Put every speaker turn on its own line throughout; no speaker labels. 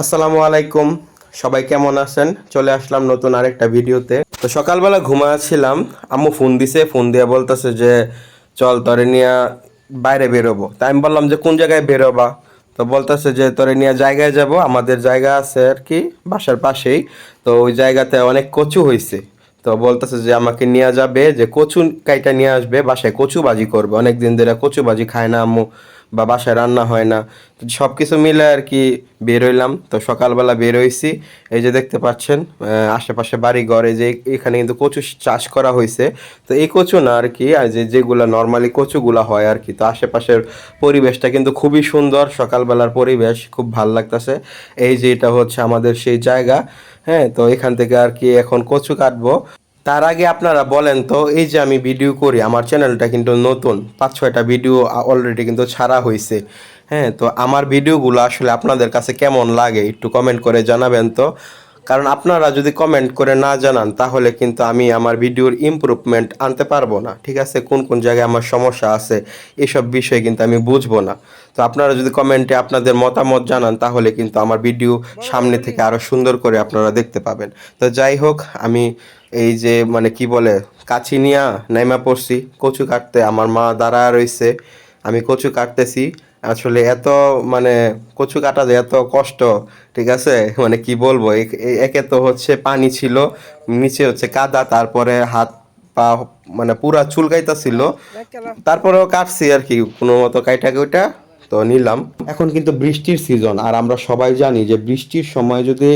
আসসালামু আলাইকুম। সবাই কেমন আছেন? চলে আসলাম নতুন আরেকটা ভিডিওতে। তো সকালবেলা ঘুমাচ্ছিলাম, আম্মু ফোন দিছে, ফোন দিয়ে বলতেছে যে চল তোরে নিয়ে বাইরে বেরোবো। তাই আমি বললাম যে কোন জায়গায় বেরোবা? তো বলতেছে যে তোরে নিয়ে জায়গায় যাব, আমাদের জায়গা আছে আর কি বাসার পাশেই। তো ওই জায়গাতে অনেক কচু হয়েছে। তো বলতেছে যে আমাকে নিয়ে যাবে, যে কচু কাইটা নিয়ে আসবে, বাসায় কচু ভাজি করবে। অনেক দিন ধরে কচু ভাজি খায় না আম্মু, বা বাসায় রান্না হয় না। তো সব কিছু মিলে আর কি বের হইলাম। তো সকালবেলা বের হইছি, এই যে দেখতে পাচ্ছেন আশেপাশে বাড়ি ঘর, এই যে এখানে কিন্তু কচু চাষ করা হয়েছে। তো এই কচু না আর কি, আর যেগুলা নর্মালি কচুগুলা হয় আর কি। তো আশেপাশের পরিবেশটা কিন্তু খুবই সুন্দর, সকালবেলার পরিবেশ খুব ভাল লাগতেছে। এই যে এটা হচ্ছে আমাদের সেই জায়গা। হ্যাঁ, তো এখান থেকে আর কি এখন কচু কাটবো। তার আগে আপনারা বলেন তো, এই যে আমি ভিডিও করি, আমার চ্যানেলটা কিন্তু নতুন, 5-6টা ভিডিও অলরেডি কিন্তু ছাড়া হয়েছে। হ্যাঁ, তো আমার ভিডিওগুলো আসলে আপনাদের কাছে কেমন লাগে একটু কমেন্ট করে জানাবেন তো। কারণ আপনারা যদি কমেন্ট করে না জানান, তাহলে কিন্তু আমি আমার ভিডিওর ইমপ্রুভমেন্ট আনতে পারবো না। ঠিক আছে, কোন কোন জায়গায় আমার সমস্যা আছে এসব বিষয়ে কিন্তু আমি বুঝবো না। তো আপনারা যদি কমেন্টে আপনাদের মতামত জানান, তাহলে কিন্তু আমার ভিডিও সামনে থেকে আরো সুন্দর করে আপনারা দেখতে পাবেন। তো যাই হোক, আমি এই যে মানে কি বলে, কাছি নিয়া নাইমা পড়ছি কচু কাটতে। আমার মা দাঁড়ায় রইছে, আমি কচু কাটতেছি। আসলে এত মানে কচু কাটা যে এত কষ্ট, ঠিক আছে, মানে কি বলবো। একে তো হচ্ছে পানি ছিল, নিচে হচ্ছে কাদা, তারপরে হাত পা মানে পুরা চুলকাইতাছিল। তারপরেও কাটছি আর কি, কোনো মতো কাইটা কুইটা তো নিলাম। এখন কিন্তু বৃষ্টির সিজন, আর আমরা সবাই জানি যে বৃষ্টির সময় যদি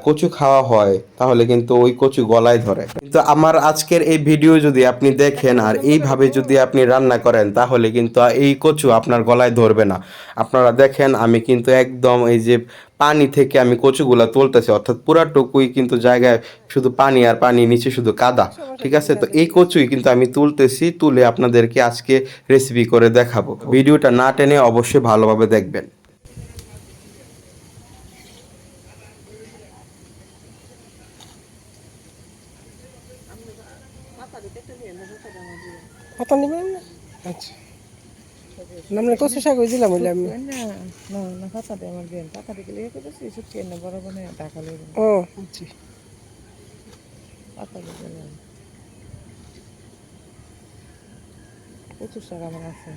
কচু খাওয়া হয়, তাহলে কিন্তু ওই কচু গলায় ধরে। কিন্তু আমার আজকের এই ভিডিও যদি আপনি দেখেন আর এইভাবে যদি আপনি রান্না করেন, তাহলে কিন্তু এই কচু আপনার গলায় ধরবে না। আপনারা দেখেন, আমি কিন্তু একদম এই যে পানি থেকে আমি কচুগুলা তুলতেছি, অর্থাৎ পুরাটুকুই কিন্তু জায়গায় শুধু পানি আর পানি, নিচে শুধু কাদা। ঠিক আছে, তো এই কচুই কিন্তু আমি তুলতেছি, তুলে আপনাদেরকে আজকে রেসিপি করে দেখাবো। ভিডিওটা না টেনে অবশ্যই ভালোভাবে দেখবেন।
পাতা নিবেন না? আচ্ছা, নামলে কচু শাক হয়েছিলাম বলে আমি।
না না না পাতা দিয়ে আমার দেন পাতা দিয়ে লেগে করেছি শুকিয়ে না বড় বনে ঢাকা লেগে
ও আচ্ছা,
পাতা দিয়ে দিলাম প্রচুর শাক আমার আছে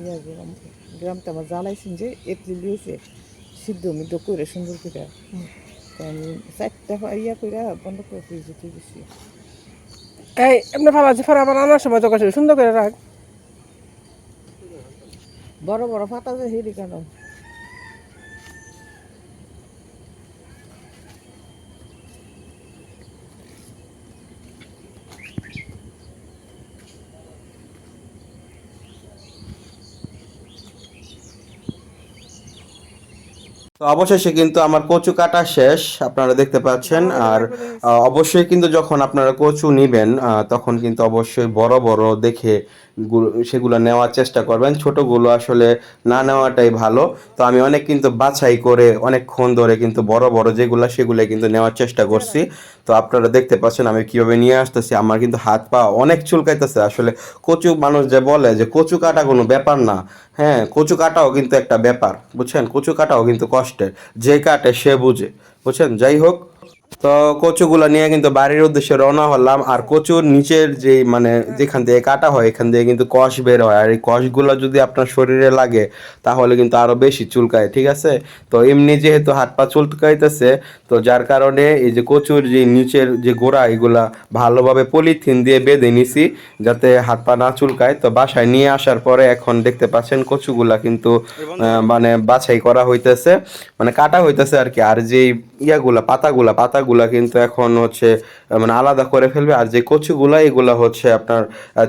ইয়া গ্রাম গ্রামটা আমার জ্বালাইছেন যে এপ্রিল দিয়েছে সিদ্ধ মিদ্ধ করে সুন্দর করে তো আমি 4টা ইয়া করে বন্ধ করে ফ্রিজে দিয়ে দিচ্ছি
এই এমনি ভালো আছে, ফর আবার আনার সময় তো কাছে সুন্দর করে রাখ।
বড় বড় পাতা যে হেরি কেন
তো অবশেষে কিন্তু আমার কচু কাটা শেষ, আপনারা দেখতে পাচ্ছেন। আর অবশ্যই কিন্তু যখন আপনারা কচু নিবেন, তখন কিন্তু অবশ্যই বড় বড় দেখে সেগুলো নেওয়ার চেষ্টা করবেন। ছোটগুলো আসলে না নেওয়াটাই ভালো। তো আমি অনেক কিন্তু বাছাই করে অনেকক্ষণ ধরে কিন্তু বড় বড় যেগুলো, সেগুলো কিন্তু নেওয়ার চেষ্টা করছি। তো আপনারা দেখতে পাচ্ছেন আমি কিভাবে নিয়ে আসতেছি। আমার কিন্তু হাত পা অনেক চুলকাইতেছে। আসলে কচু, মানুষ যে বলে যে কচু কাটা কোনো ব্যাপার না, হ্যাঁ, কচু কাটাও কিন্তু একটা ব্যাপার, বুঝছেন। কচু কাটাও কিন্তু কষ্টের, যে কাটে সে বুঝে, বুঝছেন। যাই হোক, তো কচুগুলো নিয়ে কিন্তু বাড়ির উদ্দেশ্যে রওনা হলাম। আর কচুর নিচের যে মানে যেখান থেকে কাটা হয়, এখান থেকে কিন্তু কষ বের হয়। আর এই কষগুলো যদি আপনার শরীরে লাগে, তাহলে কিন্তু আরো বেশি চুলকায়। ঠিক আছে, তো এমনি যেহেতু হাত পা চুলকাইতেছে, তো যার কারণে এই যে কচুর যে নিচের যে গোড়া, এগুলা ভালোভাবে পলিথিন দিয়ে বেঁধে নিছি, যাতে হাত পা না চুলকায়। তো বাসায় নিয়ে আসার পরে এখন দেখতে পাচ্ছেন কচুগুলা কিন্তু মানে বাছাই করা হইতেছে, মানে কাটা হইতেছে আর কি। আর যে পাতাগুলা কিন্তু এখন হচ্ছে মানে আলাদা করে ফেলবে। আর যে কচুগুলা, এগুলা হচ্ছে আপনার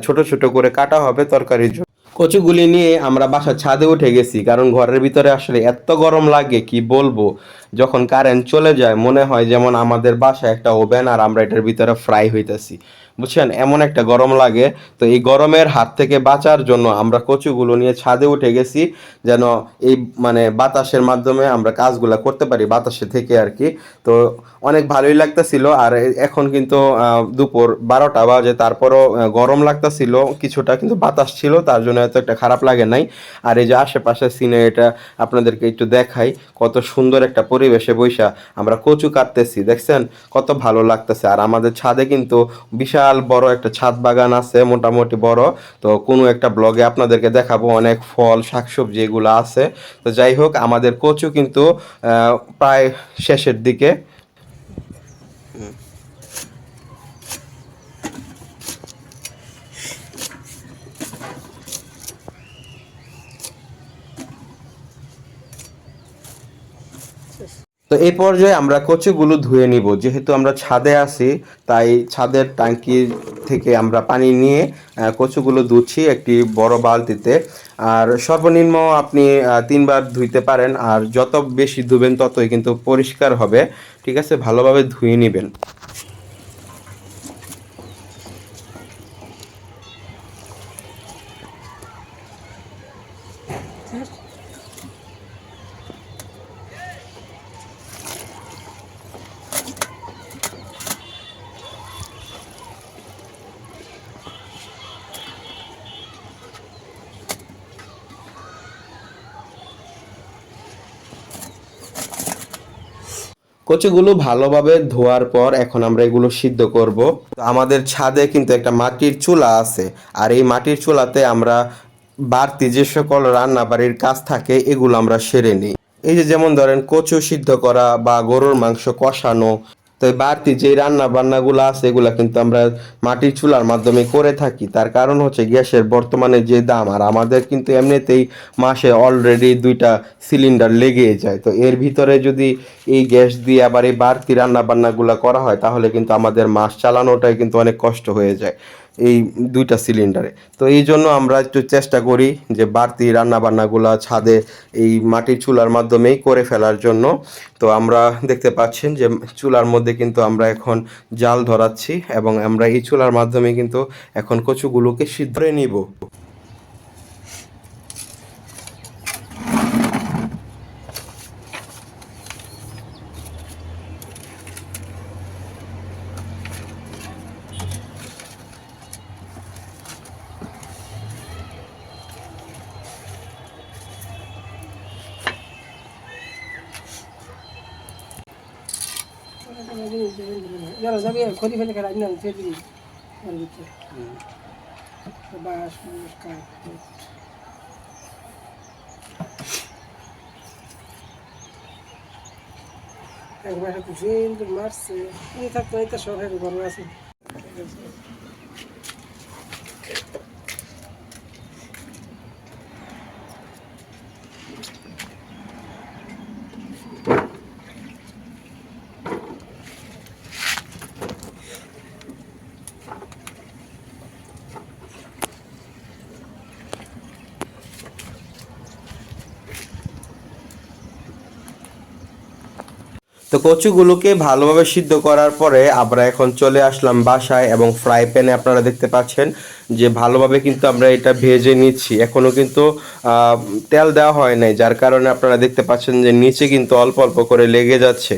ছোট ছোট করে কাটা হবে তরকারির জন্য। কচুগুলি নিয়ে আমরা বাসার ছাদে উঠে গেছি, কারণ ঘরের ভিতরে আসলে এত গরম লাগে কি বলবো। যখন কারেন্ট চলে যায়, মনে হয় যেমন আমাদের বাসায় একটা ওভেন আর আমরা এটার ভিতরে ফ্রাই হইতেছি, বুঝছেন, এমন একটা গরম লাগে। তো এই গরমের হাত থেকে বাঁচার জন্য আমরা কচুগুলো নিয়ে ছাদে উঠে গেছি, যেন এই মানে বাতাসের মাধ্যমে আমরা কাজগুলা করতে পারি, বাতাসে থেকে আর কি। তো অনেক ভালোই লাগতেছিল। আর এখন কিন্তু দুপুর 12টা বাজে, তারপরও গরম লাগতেছিল কিছুটা, কিন্তু বাতাস ছিল তার জন্য এত একটা খারাপ লাগে নাই। আর এই যে আশেপাশের সিনারিটা আপনাদেরকে একটু দেখাই, কত সুন্দর একটা পরিবেশে বৈশা আমরা কচু কাটতেছি, দেখছেন কত ভালো লাগতেছে। আর আমাদের ছাদে কিন্তু বিশাল বড় একটা ছাদ বাগান আছে, মোটামুটি বড়। তো কোনো একটা ব্লগে আপনাদেরকে দেখাবো, অনেক ফল শাকসবজি এগুলো আছে। তো যাই হোক, আমাদের কচু কিন্তু প্রায় শেষের দিকে। তো এই পর্যায়ে আমরা কচুগুলো ধুয়ে নিব, যেহেতু আমরা ছাদে আছি তাই ছাদের ট্যাঙ্কি থেকে আমরা পানি নিয়ে কচুগুলো ধুচ্ছি একটি বড় বালতিতে। আর সর্বনিম্ন আপনি 3বার ধুইতে পারেন, আর যত বেশি ধুবেন ততই কিন্তু পরিষ্কার হবে। ঠিক আছে, ভালোভাবে ধুয়ে নেবেন। কচুগুলো ভালোভাবে ধোয়ার পর এখন আমরা এগুলো সিদ্ধ করব। তো আমাদের ছাদে কিন্তু একটা মাটির চুলা আছে, আর এই মাটির চুলাতে আমরা বাড়তি যে সকল রান্না বাড়ির কাজ থাকে এগুলো আমরা সেরে নিই। এই যে যেমন ধরেন কচু সিদ্ধ করা বা গরুর মাংস কষানো, তো এই বাড়তি যে রান্না বান্নাগুলো আছে এগুলা কিন্তু আমরা মাটির চুলার মাধ্যমে করে থাকি। তার কারণ হচ্ছে গ্যাসের বর্তমানে যে দাম, আর আমাদের কিন্তু এমনিতেই মাসে অলরেডি 2টা সিলিন্ডার লেগেই যায়। তো এর ভিতরে যদি এই গ্যাস দিয়ে আবার এই বাড়তি রান্না বান্নাগুলো করা হয় তাহলে কিন্তু আমাদের মাস চালানোটাই কিন্তু অনেক কষ্ট হয়ে যায় এই 2টা সিলিন্ডারে। তো এই জন্য আমরা একটু চেষ্টা করি যে বাড়তি রান্না বান্নাগুলো ছাদে এই মাটির চুলার মাধ্যমেই করে ফেলার জন্য। তো আমরা দেখতে পাচ্ছেন যে চুলার মধ্যে কিন্তু আমরা এখন জাল ধরাচ্ছি, এবং আমরা এই চুলার মাধ্যমে কিন্তু এখন কচুগুলোকে সিদ্ধ করে নিব।
যারা যাবে খড়ি ফেলে খেলা না ফেলে দিবি ওর ভিতরে বাস কাঠ একবার একটু সুন্দর মারছে উনি থাকতো এই তো শহরের ঘর আছে।
তো কচুগুলোকে ভালোভাবে সিদ্ধ করার পরে আমরা এখন চলে আসলাম বাসায়, এবং ফ্রাই প্যানে আপনারা দেখতে পাচ্ছেন যে ভালোভাবে কিন্তু আমরা এটা ভেজে নিচ্ছি। এখনও কিন্তু তেল দেওয়া হয় নাই, যার কারণে আপনারা দেখতে পাচ্ছেন যে নিচে কিন্তু অল্প অল্প করে লেগে যাচ্ছে।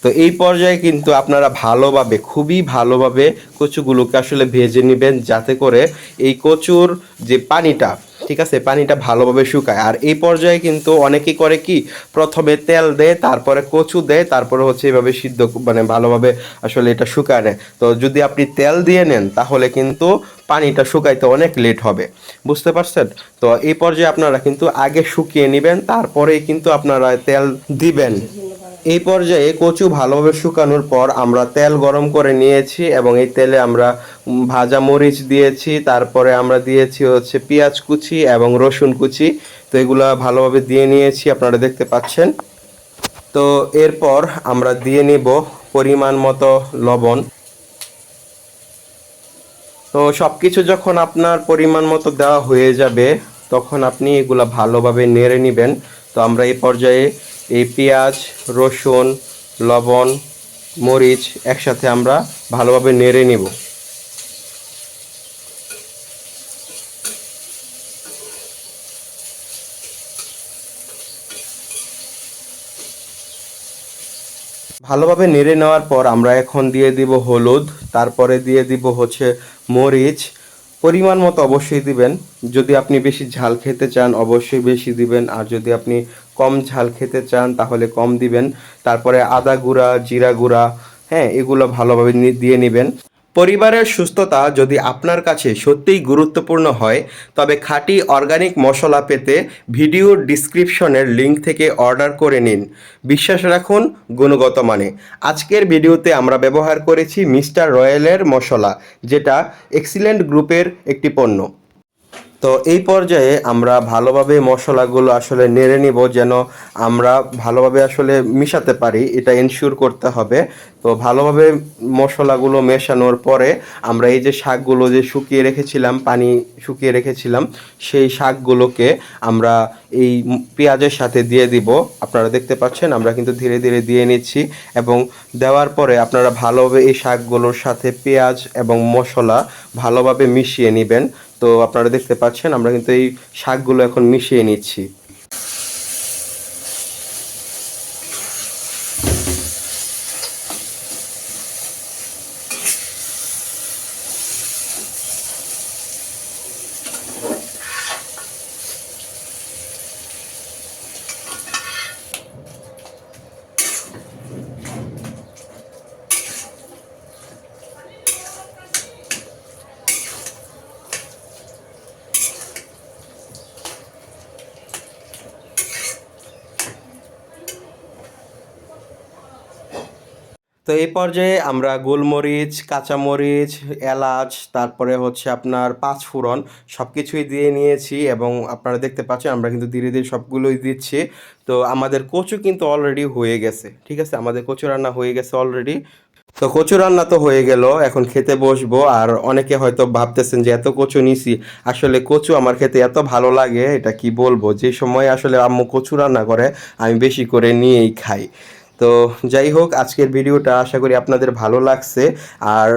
তো এই পর্যায়ে কিন্তু আপনারা ভালোভাবে, খুবই ভালোভাবে কচুগুলোকে আসলে ভেজে নেবেন, যাতে করে এই কচুর যে পানিটা, ঠিক আছে, পানিটা ভালোভাবে শুকায়। আর এই পর্যায়ে কিন্তু অনেকেই করে কি, প্রথমে তেল দেয়, তারপরে কচু দেয়, তারপরে হচ্ছে এইভাবে সিদ্ধ মানে ভালোভাবে আসলে এটা শুকায় নেয়। তো যদি আপনি তেল দিয়ে নেন তাহলে কিন্তু পানিটা শুকাইতে অনেক লেট হবে, বুঝতে পারছেন? তো এই পর্যায়ে আপনারা কিন্তু আগে শুকিয়ে নেবেন, তারপরেই কিন্তু আপনারা তেল দিবেন। এই পর্যায়ে কচু ভালোভাবে শুকানোর পর আমরা তেল গরম করে নিয়েছি, এবং এই তেলে আমরা ভাজা মরিচ দিয়েছি, তারপরে আমরা দিয়েছি হচ্ছে পেঁয়াজ কুচি এবং রসুন কুচি। তো এগুলা ভালোভাবে দিয়ে নিয়েছি, আপনারা দেখতে পাচ্ছেন। তো এরপর আমরা দিয়ে নিব পরিমাণ মতো লবণ। তো সব কিছু যখন আপনার পরিমাণ মতো দেওয়া হয়ে যাবে তখন আপনি এগুলা ভালোভাবে নেড়ে নেবেন। তো আমরা এই পর্যায়ে এই পেঁয়াজ, রসুন, লবণ, মরিচ একসাথে আমরা ভালোভাবে নেড়ে নিব। ভালোভাবে নেড়ে নেওয়ার পর আমরা এখন দিয়ে দিব হলুদ, তারপরে দিয়ে দিব হচ্ছে মরিচ। পরিমাণ মতো অবশ্যই দিবেন। যদি আপনি বেশি ঝাল খেতে চান অবশ্যই বেশি দিবেন, আর যদি আপনি কম ঝাল খেতে চান তাহলে কম দিবেন। তারপরে আদা গুঁড়া, জিরা গুঁড়া, হ্যাঁ, এগুলো ভালোভাবে দিয়ে নেবেন। পরিবারের সুস্থতা যদি আপনার কাছে সত্যিই গুরুত্বপূর্ণ হয় তবে খাঁটি অর্গানিক মশলা পেতে ভিডিওর ডিসক্রিপশনের লিংক থেকে অর্ডার করে নিন। বিশ্বাস রাখুন গুণগত মানে। আজকের ভিডিওতে আমরা ব্যবহার করেছি মিস্টার রয়্যালের মশলা, যেটা এক্সিলেন্ট গ্রুপের একটি পণ্য। তো এই পর্যায়ে আমরা ভালোভাবে মশলাগুলো আসলে নেড়ে নিব, যেন আমরা ভালোভাবে আসলে মিশাতে পারি, এটা এনশিওর করতে হবে। তো ভালোভাবে মশলাগুলো মেশানোর পরে আমরা এই যে শাকগুলো যে শুকিয়ে রেখেছিলাম, পানি শুকিয়ে রেখেছিলাম, সেই শাকগুলোকে আমরা এই পেঁয়াজের সাথে দিয়ে দিব। আপনারা দেখতে পাচ্ছেন আমরা কিন্তু ধীরে ধীরে দিয়ে নিচ্ছি, এবং দেওয়ার পরে আপনারা ভালোভাবে এই শাকগুলোর সাথে পেঁয়াজ এবং মশলা ভালোভাবে মিশিয়ে নেবেন। তো আপনারা দেখতে পাচ্ছেন আমরা কিন্তু এই শাকগুলো এখন মিশিয়ে নিচ্ছি। তো এই পর্যায়ে আমরা গোলমরিচ, কাঁচামরিচ, এলাচ, তারপরে হচ্ছে আপনার পাঁচফোড়ন সব কিছুই দিয়ে নিয়েছি, এবং আপনারা দেখতে পাচ্ছেন আমরা কিন্তু ধীরে ধীরে সবগুলোই দিচ্ছি। তো আমাদের কচু কিন্তু অলরেডি হয়ে গেছে, ঠিক আছে, আমাদের কচু রান্না হয়ে গেছে অলরেডি। তো কচু রান্না তো হয়ে গেল, এখন খেতে বসবো। আর অনেকে হয়তো ভাবতেছেন যে এত কচু নিছি, আসলে কচু আমার খেতে এত ভালো লাগে এটা কি বলবো। যে সময় আসলে আম্মু কচু রান্না করে আমি বেশি করে নিয়েই খাই। তো যাই হোক, আজকের ভিডিওটা আশা করি আপনাদের ভালো লাগছে। আর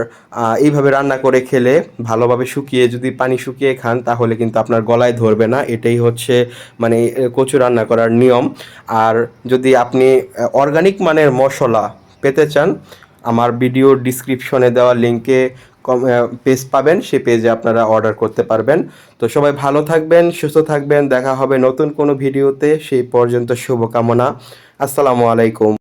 এইভাবে রান্না করে খেলে ভালোভাবে শুকিয়ে, যদি পানি শুকিয়ে খান তাহলে কিন্তু আপনার গলায় ধরবে না, এটাই হচ্ছে মানে কচু রান্না করার নিয়ম। আর যদি আপনি অর্গানিক মানের মশলা পেতে চান, আমার ভিডিওর ডিসক্রিপশনে দেওয়া লিঙ্কে পেজ পাবেন, সেই পেজে আপনারা অর্ডার করতে পারবেন। তো সবাই ভালো থাকবেন, সুস্থ থাকবেন, দেখা হবে নতুন কোনো ভিডিওতে। সেই পর্যন্ত শুভকামনা। আসসালামু আলাইকুম।